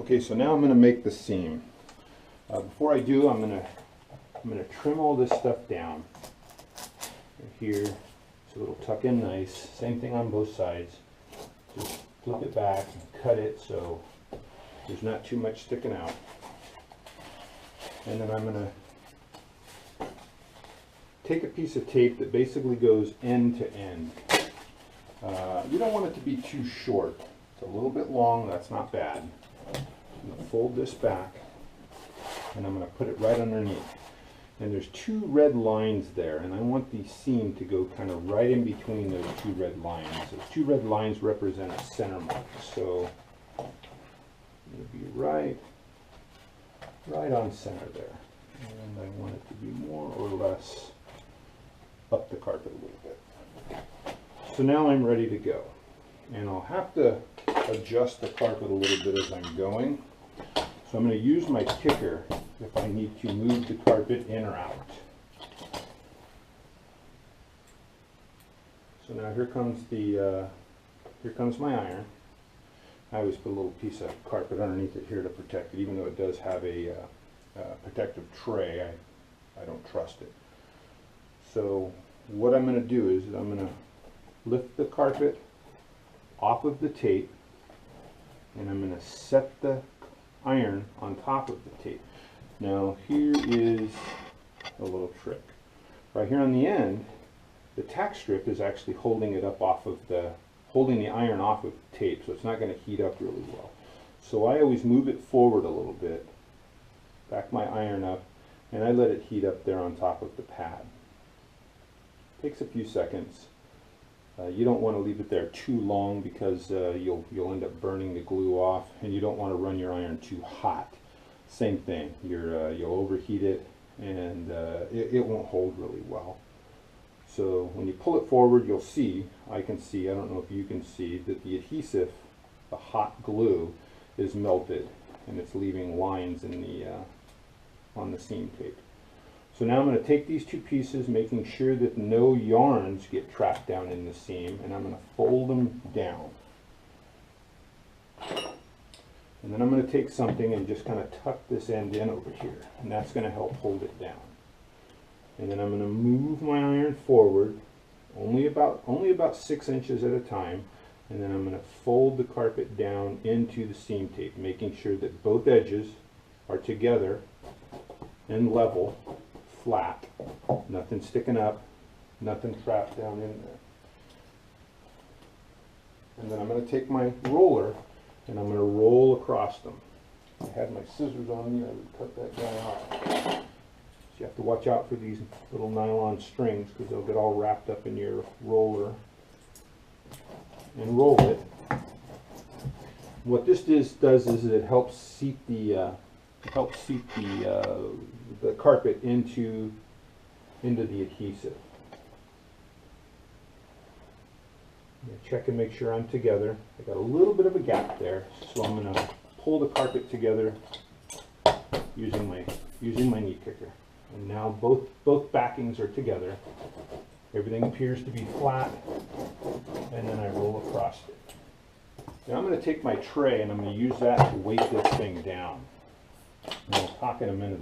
Okay, so now I'm going to make the seam. Before I do, I'm going to trim all this stuff down. Here, so it'll tuck in nice. Same thing on both sides. Just flip it back and cut it so there's not too much sticking out. And then I'm going to take a piece of tape that basically goes end to end. You don't want it to be too short. It's a little bit long, that's not bad. I'm going to fold this back and I'm going to put it right underneath. And there's two red lines there, and I want the seam to go kind of right in between those two red lines. Those two red lines represent a center mark, so it'll be right on center there. And I want it to be more or less up the carpet a little bit. So now I'm ready to go. And I'll have to adjust the carpet a little bit as I'm going. So I'm going to use my kicker if I need to move the carpet in or out. So now here comes my iron. I always put a little piece of carpet underneath it here to protect it, even though it does have a protective tray. I don't trust it. So what I'm going to do is I'm going to lift the carpet off of the tape, and I'm going to set the iron on top of the tape. Now here is a little trick. Right here on the end, the tack strip is actually holding it up off of holding the iron off of the tape, so it's not going to heat up really well. So I always move it forward a little bit, back my iron up, and I let it heat up there on top of the pad. Takes a few seconds. You don't want to leave it there too long because you'll end up burning the glue off, and you don't want to run your iron too hot. Same thing, you'll overheat it, and it won't hold really well. So when you pull it forward, you'll see, I can see, I don't know if you can see, that the adhesive, the hot glue, is melted, and it's leaving lines in on the seam tape. So now I'm going to take these two pieces, making sure that no yarns get trapped down in the seam, and I'm going to fold them down. And then I'm going to take something and just kind of tuck this end in over here, and that's going to help hold it down. And then I'm going to move my iron forward, only about 6 inches at a time, and then I'm going to fold the carpet down into the seam tape, making sure that both edges are together and level, flat, nothing sticking up, nothing trapped down in there. And then I'm going to take my roller and I'm going to roll across them. I had my scissors on me, I would cut that guy off. So you have to watch out for these little nylon strings because they'll get all wrapped up in your roller. And roll it. What this does is it helps seat the carpet into the adhesive. Check and make sure I'm together. I got a little bit of a gap there, so I'm going to pull the carpet together using my knee kicker. And now both backings are together. Everything appears to be flat, and then I roll across it. Now I'm going to take my tray and I'm going to use that to weight this thing down. And we'll talk in a minute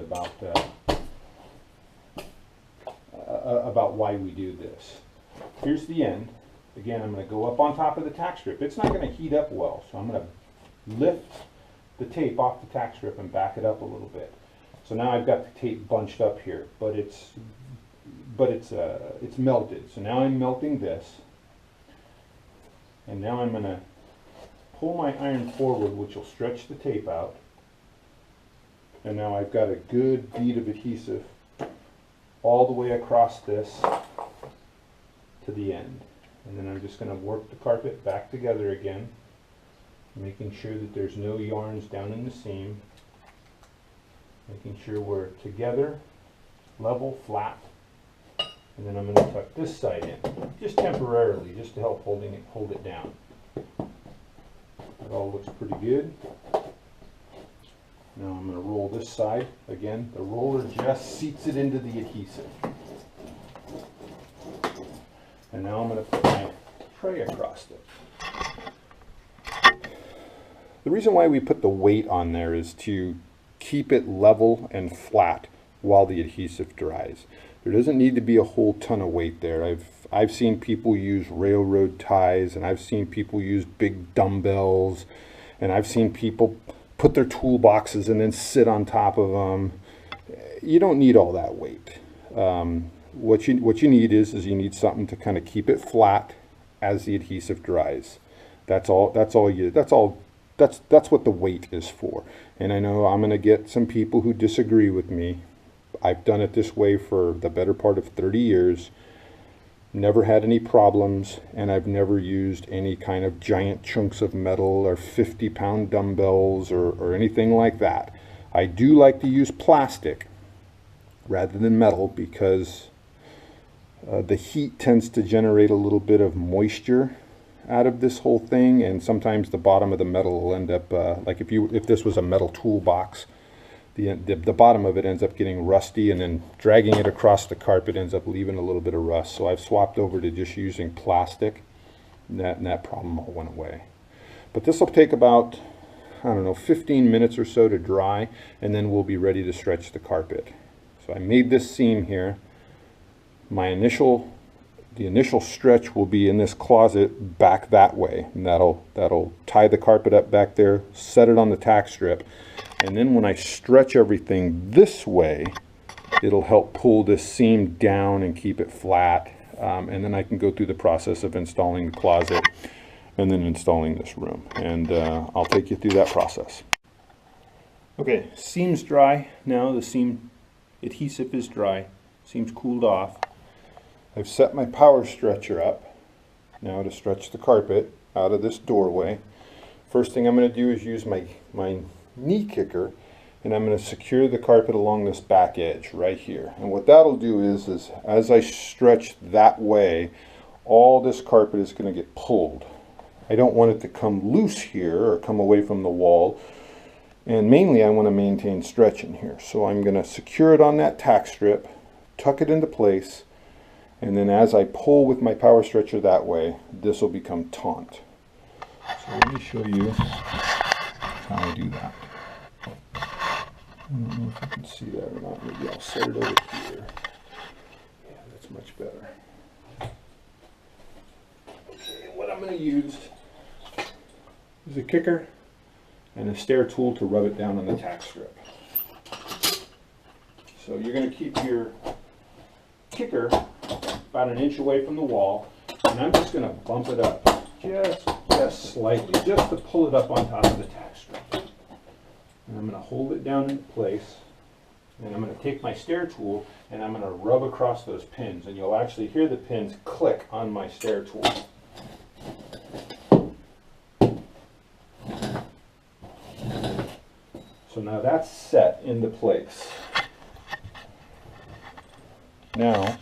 about why we do this. Here's the end. Again, I'm going to go up on top of the tack strip. It's not going to heat up well, so I'm going to lift the tape off the tack strip and back it up a little bit. So now I've got the tape bunched up here, but it's melted. So now I'm melting this, and now I'm going to pull my iron forward, which will stretch the tape out. And now I've got a good bead of adhesive all the way across this to the end. And then I'm just going to work the carpet back together again, making sure that there's no yarns down in the seam, making sure we're together, level, flat. And then I'm going to tuck this side in, just temporarily, just to help hold it down. It all looks pretty good. Now I'm going to roll this side. Again, the roller just seats it into the adhesive. And now I'm going to put my tray across it. The reason why we put the weight on there is to keep it level and flat while the adhesive dries. There doesn't need to be a whole ton of weight there. I've seen people use railroad ties, and I've seen people use big dumbbells, and I've seen people put their toolboxes and then sit on top of them. You don't need all that weight. What you need is you need something to kind of keep it flat as the adhesive dries. That's what the weight is for. And I know I'm going to get some people who disagree with me. I've done it this way for the better part of 30 years. Never had any problems, and I've never used any kind of giant chunks of metal or 50-pound dumbbells or anything like that. I do like to use plastic rather than metal because the heat tends to generate a little bit of moisture out of this whole thing, and sometimes the bottom of the metal will end up like if this was a metal toolbox, the bottom of it ends up getting rusty, and then dragging it across the carpet ends up leaving a little bit of rust. So I've swapped over to just using plastic, and that problem all went away. But this will take about, I don't know, 15 minutes or so to dry, and then we'll be ready to stretch the carpet. So I made this seam here. The initial stretch will be in this closet back that way, and that'll tie the carpet up back there, set it on the tack strip, and then when I stretch everything this way, it'll help pull this seam down and keep it flat, and then I can go through the process of installing the closet and then installing this room, and I'll take you through that process. Okay, seam's dry now. The seam adhesive is dry, seam's cooled off. I've set my power stretcher up now to stretch the carpet out of this doorway. First thing I'm going to do is use my knee kicker, and I'm going to secure the carpet along this back edge right here. And what that'll do is as I stretch that way, all this carpet is going to get pulled. I don't want it to come loose here or come away from the wall, and mainly I want to maintain stretch in here. So I'm going to secure it on that tack strip, tuck it into place, and then as I pull with my power stretcher that way, this will become taut. So let me show you how I do that. I don't know if you can see that or not. Maybe I'll set it over here. Yeah, that's much better. Okay, what I'm going to use is a kicker and a stair tool to rub it down on the tack strip. So you're going to keep your kicker about 1 inch away from the wall, and I'm just going to bump it up just slightly, just to pull it up on top of the tack strip. And I'm going to hold it down in place, and I'm going to take my stair tool and I'm going to rub across those pins, and you'll actually hear the pins click on my stair tool. So now that's set into place. Now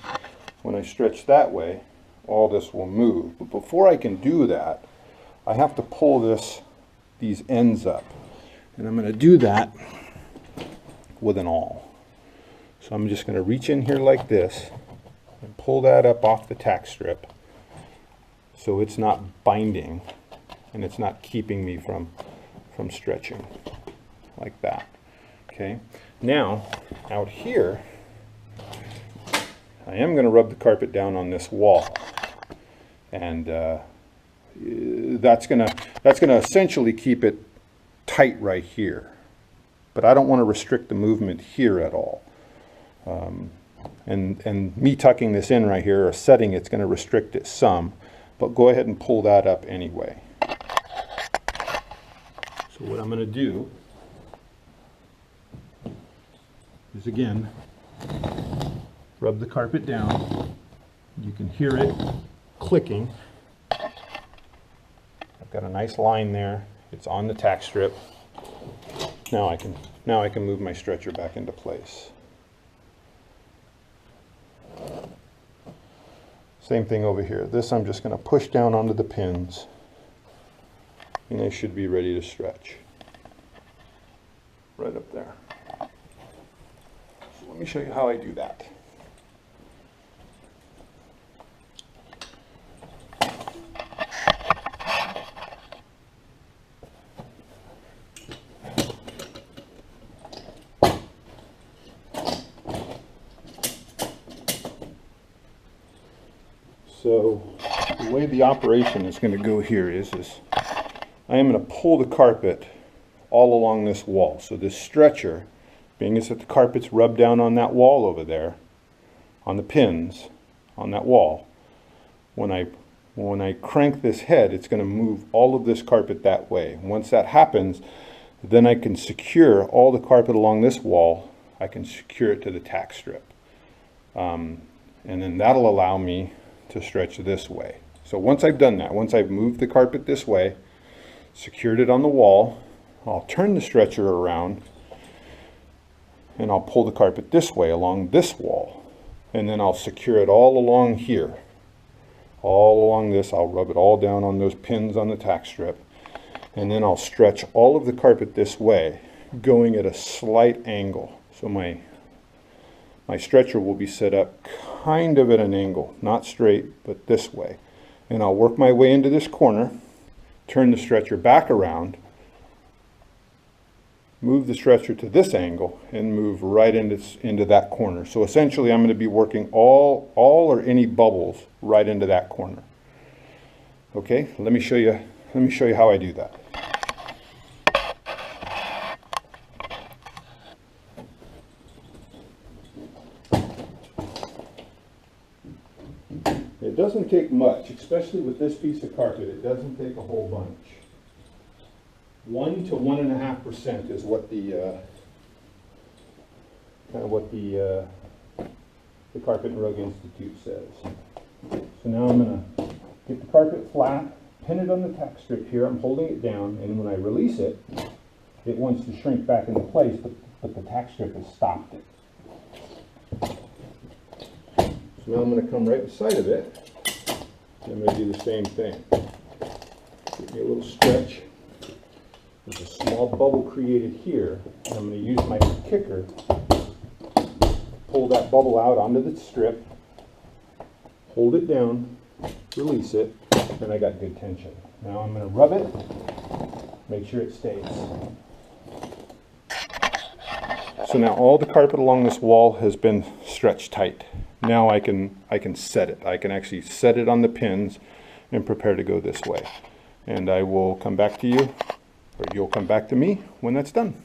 when I stretch that way, all this will move. But before I can do that, I have to pull these ends up. And I'm going to do that with an awl. So I'm just going to reach in here like this and pull that up off the tack strip so it's not binding and it's not keeping me from stretching like that. Okay. Now out here, I am going to rub the carpet down on this wall, and that's going to essentially keep it tight right here. But I don't want to restrict the movement here at all. And me tucking this in right here or setting it's going to restrict it some, but go ahead and pull that up anyway. So what I'm going to do is again rub the carpet down. You can hear it clicking. I've got a nice line there. It's on the tack strip. Now I can move my stretcher back into place. Same thing over here. This I'm just going to push down onto the pins, and they should be ready to stretch. Right up there. So let me show you how I do that. So the way the operation is going to go here is I am going to pull the carpet all along this wall. So this stretcher, being as that the carpet's rubbed down on that wall over there, on the pins on that wall, when I crank this head, it's going to move all of this carpet that way. Once that happens, then I can secure all the carpet along this wall. I can secure it to the tack strip. And then that'll allow me to stretch this way. So once I've done that, once I've moved the carpet this way, secured it on the wall, I'll turn the stretcher around and I'll pull the carpet this way along this wall. And then I'll secure it all along here. All along this, I'll rub it all down on those pins on the tack strip. And then I'll stretch all of the carpet this way, going at a slight angle. So my stretcher will be set up kind of at an angle, not straight, but this way. And I'll work my way into this corner, turn the stretcher back around, move the stretcher to this angle, and move right into that corner. So essentially I'm going to be working all or any bubbles right into that corner. Okay, let me show you how I do that. It doesn't take much, especially with this piece of carpet. It doesn't take a whole bunch. 1 to 1.5% is what the Carpet and Rug Institute says. So now I'm going to get the carpet flat, pin it on the tack strip here. I'm holding it down, and when I release it, it wants to shrink back into place, but the tack strip has stopped it. So now I'm going to come right beside of it, and I'm going to do the same thing. Give me a little stretch. There's a small bubble created here, and I'm going to use my kicker, pull that bubble out onto the strip, hold it down, release it, and I got good tension. Now I'm going to rub it, make sure it stays. So now all the carpet along this wall has been stretched tight. Now I can set it. I can actually set it on the pins and prepare to go this way. And I will come back to you, or you'll come back to me when that's done.